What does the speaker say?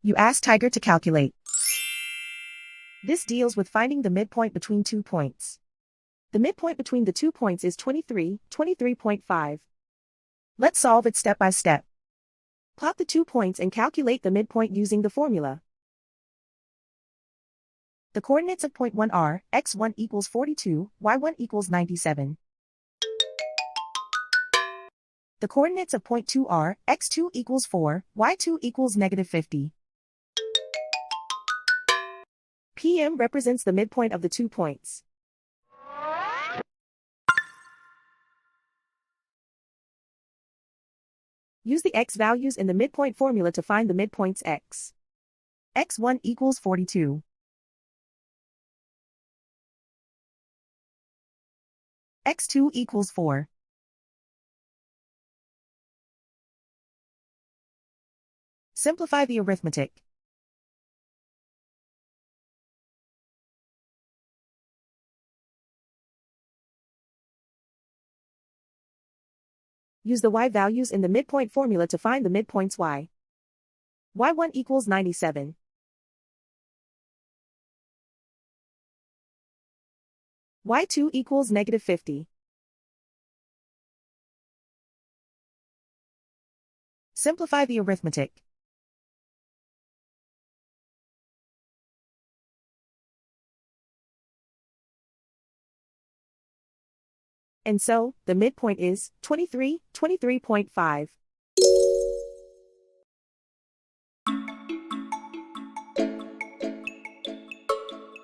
You ask Tiger to calculate. This deals with finding the midpoint between 2 points. The midpoint between the 2 points is 23, 23.5. Let's solve it step by step. Plot the 2 points and calculate the midpoint using the formula. The coordinates of point 1 are x1 equals 42, y1 equals 97. The coordinates of point 2 are x2 equals 4, y2 equals negative 50. PM represents the midpoint of the 2 points. Use the x values in the midpoint formula to find the midpoints x. x1 equals 42. x2 equals 4. Simplify the arithmetic. Use the y values in the midpoint formula to find the midpoints y. y1 equals 97. y2 equals negative 50. Simplify the arithmetic. And so, the midpoint is 23, 23.5.